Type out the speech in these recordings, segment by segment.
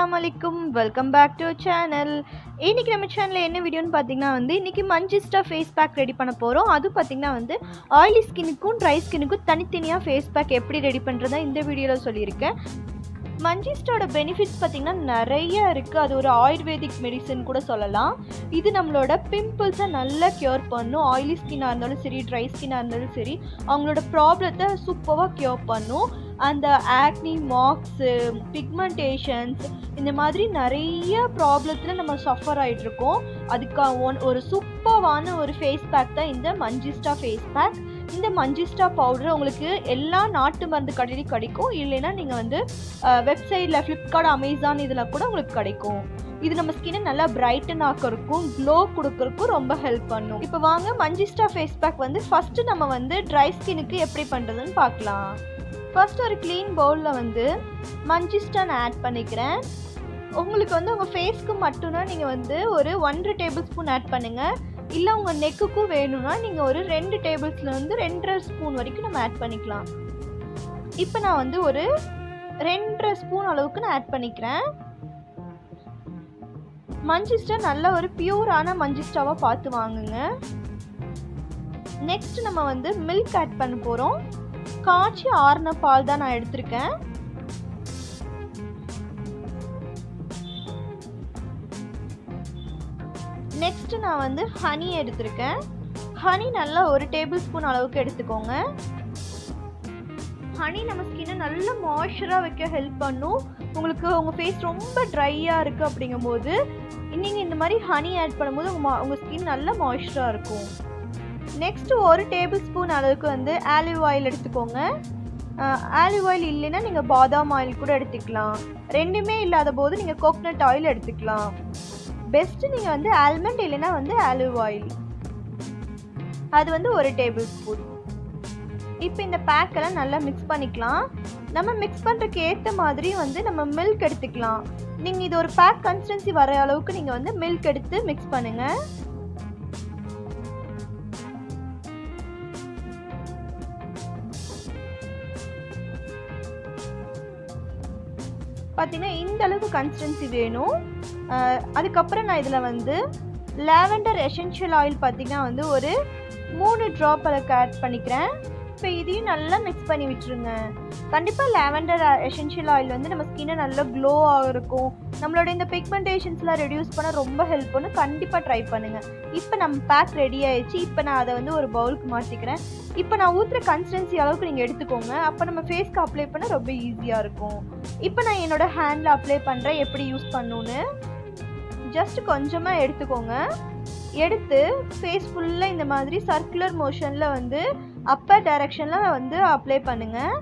Assalamualaikum, welcome back to our channel. இன்னைக்கு நம்ம சேனல்ல என்ன வீடியோன்னு பாத்தீங்கன்னா இன்னைக்கு மஞ்சிஸ்டா ஃபேஸ் பேக் ரெடி பண்ண போறோம். அது பாத்தீங்கன்னா ஆயிலி ஸ்கின்னுக்கும் ட்ரை ஸ்கின்னுக்கும் தனித்தனியா ஃபேஸ் பேக் எப்படி ரெடி பண்றதா இந்த வீடியோல சொல்லியிருக்கேன். மஞ்சிஸ்டாவோட பெனிஃபிட்ஸ் பார்த்தீங்கன்னா நிறைய இருக்குது. அது ஒரு ஆயுர்வேதிக் மெடிசன் கூட சொல்லலாம். இது நம்மளோட பிம்பிள்ஸை நல்லா க்யூர் பண்ணும். ஆயிலி ஸ்கின்னாக இருந்தாலும் சரி, ட்ரை ஸ்கின்னாக இருந்தாலும் சரி, அவங்களோட ப்ராப்ளத்தை சூப்பராக க்யூர் பண்ணும். அந்த ஆக்னி, மார்க்ஸு, பிக்மெண்டேஷன்ஸ் இந்த மாதிரி நிறைய ப்ராப்ளத்தில் நம்ம சஃபர் ஆகிட்ருக்கோம். அதுக்காக ஒரு சூப்பரான ஒரு ஃபேஸ் பேக் தான் இந்த மஞ்சிஸ்டா ஃபேஸ் பேக். இந்த மஞ்சிஸ்டா பவுடர் உங்களுக்கு எல்லா நாட்டு மருந்து கடையிலையும் கிடைக்கும். இல்லைன்னா நீங்கள் வெப்சைட்டில் ஃப்ளிப்கார்ட், அமேசான் இதில் கூட உங்களுக்கு கிடைக்கும். இது நம்ம ஸ்கின்னை நல்லா பிரைட்டன் ஆக்கிறதுக்கும் க்ளோ கொடுக்கறதுக்கும் ரொம்ப ஹெல்ப் பண்ணும். இப்போ வாங்க மஞ்சிஸ்டா ஃபேஸ் பேக் ஃபஸ்ட்டு நம்ம ட்ரை ஸ்கின்னுக்கு எப்படி பண்ணுறதுன்னு பார்க்கலாம். ஃபர்ஸ்ட் ஒரு க்ளீன் பவுலில் மஞ்சிஸ்டான் ஆட் பண்ணிக்கிறேன். உங்களுக்கு உங்கள் ஃபேஸ்க்கு மட்டும்னா நீங்கள் ஒரு 1.5 டேபிள் ஸ்பூன் ஆட் பண்ணுங்கள். இல்லை உங்கள் நெக்குக்கும் வேணும்னா நீங்கள் ஒரு 2 டேபிள்ஸ்லேருந்து 2.5 ஸ்பூன் வரைக்கும் நம்ம ஆட் பண்ணிக்கலாம். இப்போ நான் ஒரு 2.5 ஸ்பூன் அளவுக்கு நான் ஆட் பண்ணிக்கிறேன். மஞ்சிஸ்டா நல்ல ஒரு பியூரான மஞ்சிஸ்டாவாக பார்த்து வாங்குங்க. நெக்ஸ்ட் நம்ம மில்க் ஆட் பண்ண போகிறோம். காய்ச்சி ஆறின பால் தான் நான் எடுத்திருக்கேன். நெக்ஸ்ட் நான் ஹனி எடுத்திருக்கேன். ஹனி நல்லா ஒரு டேபிள் ஸ்பூன் அளவுக்கு எடுத்துக்கோங்க. ஹனி நம்ம ஸ்கின்னை நல்லா மாய்ஸ்சராக வைக்க ஹெல்ப் பண்ணும். உங்களுக்கு உங்கள் ஃபேஸ் ரொம்ப ட்ரையாக இருக்குது அப்படிங்கும்போது நீங்கள் இந்த மாதிரி ஹனி ஆட் பண்ணும்போது உங்கள் ஸ்கின் நல்லா மாய்ஸ்சராக இருக்கும். நெக்ஸ்ட் ஒரு டேபிள் ஸ்பூன் அளவுக்கு ஆலிவ் ஆயில் எடுத்துக்கோங்க. ஆலிவ் ஆயில் இல்லைன்னா நீங்கள் பாதாம் ஆயில் கூட எடுத்துக்கலாம். ரெண்டுமே இல்லாத போது நீங்கள் கோகனட் ஆயில் எடுத்துக்கலாம். பெஸ்ட்டு நீங்கள் ஆல்மண்ட் இல்லைன்னா ஆலிவ் ஆயில், அது ஒரு டேபிள் ஸ்பூன். இப்போ இந்த பேக்கெல்லாம் நல்லா மிக்ஸ் பண்ணிக்கலாம். நம்ம மிக்ஸ் பண்ணுறதுக்கு ஏற்ற மாதிரி நம்ம மில்க் எடுத்துக்கலாம். நீங்கள் இது ஒரு பேக் கன்சிஸ்டன்சி வர அளவுக்கு நீங்கள் மில்க் எடுத்து மிக்ஸ் பண்ணுங்கள். பார்த்தீங்கன்னா இந்த அளவுக்கு கன்சிஸ்டன்சி வேணும். அதுக்கப்புறம் நான் இதில் லாவெண்டர் எசென்ஷியல் ஆயில் பார்த்தீங்கன்னா ஒரு 3 ட்ராப் அளவுக்கு ஆட் பண்ணிக்கிறேன். இப்போ இதையும் நல்லா மிக்ஸ் பண்ணி விட்டுருங்க. கண்டிப்பாக லாவெண்டர் எசென்ஷியல் ஆயில் நம்ம ஸ்கின்னை நல்லா க்ளோவாக இருக்கும். நம்மளோட இந்த பிக்மெண்டேஷன்ஸ்லாம் ரெடியூஸ் பண்ண ரொம்ப ஹெல்ப் பண்ணும். கண்டிப்பாக ட்ரை பண்ணுங்கள். இப்போ நம்ம பேக் ரெடி ஆயிடுச்சு. இப்போ நான் அதை ஒரு பவுலுக்கு மாற்றிக்கிறேன். இப்போ நான் ஊற்றுற கன்சிஸ்டன்சி அளவுக்கு நீங்கள் எடுத்துக்கோங்க. அப்போ நம்ம ஃபேஸ்க்கு அப்ளை பண்ண ரொம்ப ஈஸியாக இருக்கும். இப்போ நான் என்னோடய ஹேண்டில் அப்ளை பண்ணுறேன். எப்படி யூஸ் பண்ணணுன்னு ஜஸ்ட் கொஞ்சமாக எடுத்துக்கோங்க. எடுத்து ஃபேஸ் ஃபுல்லாக இந்த மாதிரி சர்க்குலர் மோஷனில் அப்பர் டைரெக்ஷனில் அப்ளை பண்ணுங்கள்.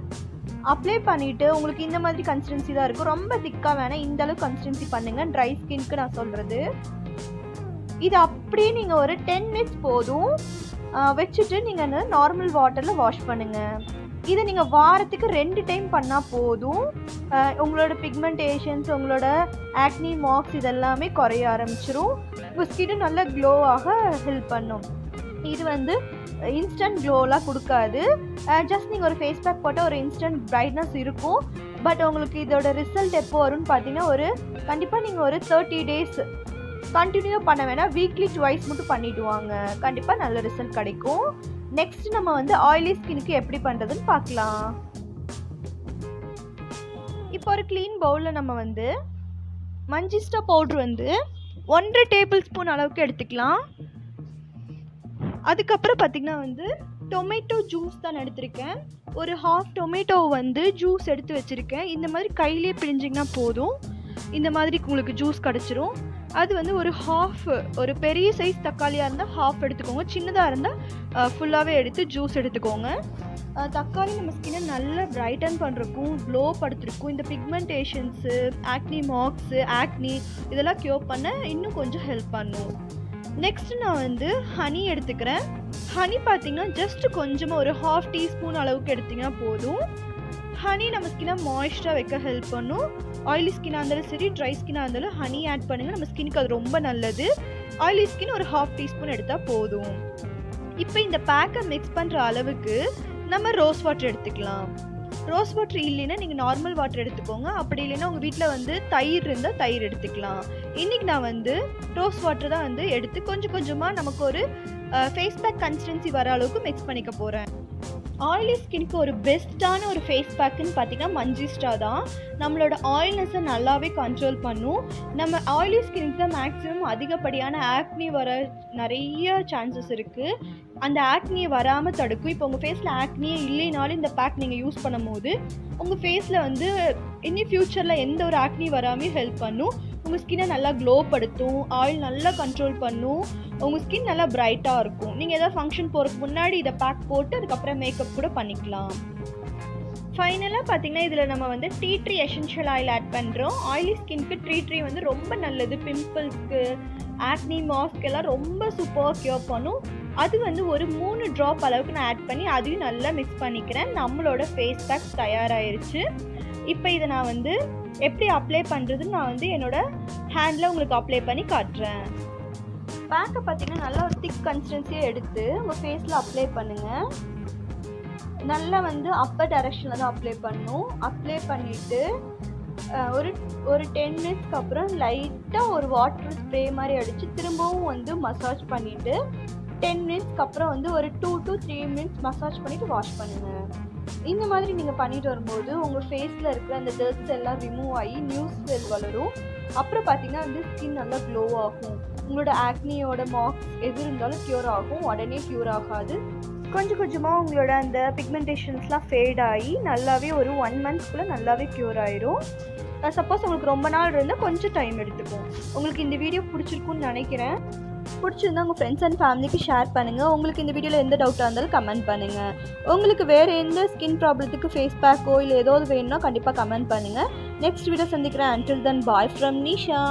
அப்ளை பண்ணிவிட்டு உங்களுக்கு இந்த மாதிரி கன்சிஸ்டன்சி தான் இருக்கும். ரொம்ப திக்காக வேணாம், இந்த அளவுக்கு கன்சிஸ்டன்சி பண்ணுங்கள். ட்ரை ஸ்கின்க்கு நான் சொல்கிறது இது. அப்படியே நீங்கள் ஒரு 10 மினிட்ஸ் போதும் வச்சுட்டு நீங்கள் நார்மல் வாட்டரில் வாஷ் பண்ணுங்கள். இதை நீங்கள் வாரத்துக்கு 2 டைம் பண்ணால் போதும். உங்களோட பிக்மெண்டேஷன்ஸ், உங்களோட ஆக்னி, மார்க்ஸ் இதெல்லாமே குறைய ஆரம்பிச்சிரும். உங்கள் ஸ்கின்னு நல்லா க்ளோவாக ஹெல்ப் பண்ணும். இது இன்ஸ்டன்ட் க்ளோலாம் கொடுக்காது. ஜஸ்ட் நீங்கள் ஒரு ஃபேஸ் பேக் போட்டால் ஒரு இன்ஸ்டன்ட் பிரைட்னஸ் இருக்கும். பட் உங்களுக்கு இதோட ரிசல்ட் எப்போ வரும்னு பார்த்தீங்கன்னா கண்டிப்பாக நீங்கள் ஒரு 30 டேஸ் கண்டினியூ பண்ண வேணாம். வீக்லி 2 மட்டும் பண்ணிவிட்டு வாங்க. கண்டிப்பாக நல்ல ரிசல்ட் கிடைக்கும். நெக்ஸ்ட் நம்ம ஆயிலி ஸ்கின்னுக்கு எப்படி பண்ணுறதுன்னு பார்க்கலாம். இப்போ ஒரு க்ளீன் பவுலில் நம்ம மஞ்சிஸ்டா பவுட்ரு 1.5 டேபிள் ஸ்பூன் அளவுக்கு எடுத்துக்கலாம். அதுக்கப்புறம் பார்த்திங்கன்னா டொமேட்டோ ஜூஸ் தான் எடுத்திருக்கேன். ஒரு ஹாஃப் டொமேட்டோ ஜூஸ் எடுத்து வச்சுருக்கேன். இந்த மாதிரி கையிலே பிழிஞ்சிங்கன்னா போதும். இந்த மாதிரி உங்களுக்கு ஜூஸ் கிடச்சிரும். அது ஒரு ஹாஃப், ஒரு பெரிய சைஸ் தக்காளியாக இருந்தால் ஹாஃப் எடுத்துக்கோங்க. சின்னதாக இருந்தால் ஃபுல்லாகவே எடுத்து ஜூஸ் எடுத்துக்கோங்க. தக்காளி நம்ம ஸ்கின்னை நல்லா பிரைட்டன் பண்ணுறக்கும், க்ளோ படுத்துருக்கும். இந்த பிக்மெண்டேஷன்ஸு, ஆக்னி மார்க்ஸு, ஆக்னி இதெல்லாம் க்யூர் பண்ண இன்னும் கொஞ்சம் ஹெல்ப் பண்ணும். நெக்ஸ்ட் நான் ஹனி எடுத்துக்கிறேன். ஹனி பார்த்திங்கன்னா ஜஸ்ட் கொஞ்சமாக ஒரு ½ டீஸ்பூன் அளவுக்கு எடுத்திங்கன்னா போதும். ஹனி நம்ம ஸ்கின்னை மாய்ஸ்சராக வைக்க ஹெல்ப் பண்ணும். ஆயிலி ஸ்கின்னாக இருந்தாலும் சரி, ட்ரை ஸ்கின்னாக இருந்தாலும் ஹனி ஆட் பண்ணுங்கள். நம்ம ஸ்கின்னுக்கு அது ரொம்ப நல்லது. ஆயிலி ஸ்கின் ஒரு ½ டீஸ்பூன் எடுத்தால் போதும். இப்போ இந்த பேக்கை மிக்ஸ் பண்ணுற அளவுக்கு நம்ம ரோஸ் வாட்டர் எடுத்துக்கலாம். ரோஸ் வாட்டர் இல்லைன்னா நீங்கள் நார்மல் வாட்டர் எடுத்துக்கோங்க. அப்படி இல்லைன்னா உங்கள் வீட்டில் வந்து தயிர் இருந்தால் தயிர் எடுத்துக்கலாம். இன்றைக்கி நான் வந்து ரோஸ் வாட்டர் தான் வந்து எடுத்து கொஞ்சம் கொஞ்சமாக நமக்கு ஒரு ஃபேஸ் பேக் கன்சிஸ்டன்சி வர அளவுக்கு மிக்ஸ் பண்ணிக்க போகிறேன். ஆயிலி ஸ்கின்க்கு ஒரு பெஸ்ட்டான ஒரு ஃபேஸ் பேக்குன்னு பார்த்தீங்கன்னா மஞ்சிஸ்டா தான். நம்மளோட ஆயில்னஸை நல்லாவே கண்ட்ரோல் பண்ணும். நம்ம ஆயிலி ஸ்கின்க்கு தான் மேக்ஸிமம் அதிகப்படியான ஆக்னி வர நிறைய சான்சஸ் இருக்குது. அந்த ஆக்னியை வராமல் தடுக்கும். இப்போ உங்கள் ஃபேஸில் ஆக்னியே இல்லைனாலும் இந்த பேக் நீங்கள் யூஸ் பண்ணும் போது உங்கள் ஃபேஸில் வந்து இனி ஃப்யூச்சரில் எந்த ஒரு ஆக்னி வராமையும் ஹெல்ப் பண்ணும். உங்கள் ஸ்கின்னை நல்லா க்ளோ படுத்தும், ஆயில் நல்லா கண்ட்ரோல் பண்ணும், உங்கள் ஸ்கின் நல்லா பிரைட்டாக இருக்கும். நீங்கள் ஏதாவது ஃபங்க்ஷன் போகிறதுக்கு முன்னாடி இதை பேக் போட்டு அதுக்கப்புறம் மேக்கப் கூட பண்ணிக்கலாம். ஃபைனலாக பார்த்தீங்கன்னா இதில் நம்ம வந்து tea tree essential oil add பண்ணுறோம். ஆயிலி ஸ்கின்க்கு டீ ட்ரீ வந்து ரொம்ப நல்லது. பிம்பிள்ஸ்க்கு, ஆக்னி, மாஸ்க் எல்லாம் ரொம்ப சூப்பராக க்யூர் பண்ணும். அது வந்து ஒரு 3 ட்ராப் அளவுக்கு நான் ஆட் பண்ணி அதையும் நல்லா மிக்ஸ் பண்ணிக்கிறேன். நம்மளோட ஃபேஸ் பேக் தயாராகிருச்சு. இப்போ இதை நான் வந்து எப்படி அப்ளை பண்ணுறதுன்னு நான் வந்து என்னோடய ஹேண்டில் உங்களுக்கு அப்ளை பண்ணி காட்டுறேன். பேக்கை பார்த்தீங்கன்னா நல்லா ஒரு திக் கன்சிஸ்டன்சியாக எடுத்து உங்கள் ஃபேஸில் அப்ளை பண்ணுங்கள். நல்லா வந்து அப்பர் டைரெக்ஷனில் தான் அப்ளை பண்ணணும். அப்ளை பண்ணிவிட்டு ஒரு 10 மினிட்ஸ்க்கு அப்புறம் லைட்டாக ஒரு வாட்டர் ஸ்ப்ரே மாதிரி அடித்து திரும்பவும் வந்து மசாஜ் பண்ணிவிட்டு 10 மினிட்ஸ்க்கு அப்புறம் வந்து ஒரு 2 to 3 மினிட்ஸ் மசாஜ் பண்ணிவிட்டு வாஷ் பண்ணுங்கள். இந்த மாதிரி நீங்கள் பண்ணிட்டு வரும்போது உங்கள் ஃபேஸில் இருக்கிற அந்த டர்ட்ஸ் எல்லாம் ரிமூவ் ஆகி நியூ செல் வளரும். அப்புறம் பார்த்தீங்கன்னா வந்து ஸ்கின் நல்லா க்ளோ ஆகும். உங்களோட ஆக்னியோட மார்க்ஸ் எது இருந்தாலும் க்யூர் ஆகும். உடனே க்யூர் ஆகாது. கொஞ்சம் கொஞ்சமாக உங்களோட அந்த பிக்மெண்டேஷன்ஸ்லாம் ஃபேட் ஆகி நல்லாவே ஒரு 1 மந்த்ஸ்க்குள்ளே நல்லாவே க்யூர் ஆயிரும். சப்போஸ் உங்களுக்கு ரொம்ப நாள் இருந்தால் கொஞ்சம் டைம் எடுத்துக்கும். உங்களுக்கு இந்த வீடியோ பிடிச்சிருக்குன்னு நினைக்கிறேன். பிடிச்சிருந்தா உங்கள் ஃப்ரெண்ட்ஸ் அண்ட் ஃபேமிலிக்கு ஷேர் பண்ணுங்கள். உங்களுக்கு இந்த வீடியோவில் எந்த டவுட்டாக இருந்தாலும் கமெண்ட் பண்ணுங்கள். உங்களுக்கு வேறு எந்த ஸ்கின் ப்ராப்ளத்துக்கு ஃபேஸ் பேக்கோ இல்லை ஏதாவது வேணும்னா கண்டிப்பாக கமெண்ட் பண்ணுங்கள். நெக்ஸ்ட் வீடியோ சந்திக்கிறேன். until then bye from Nisha.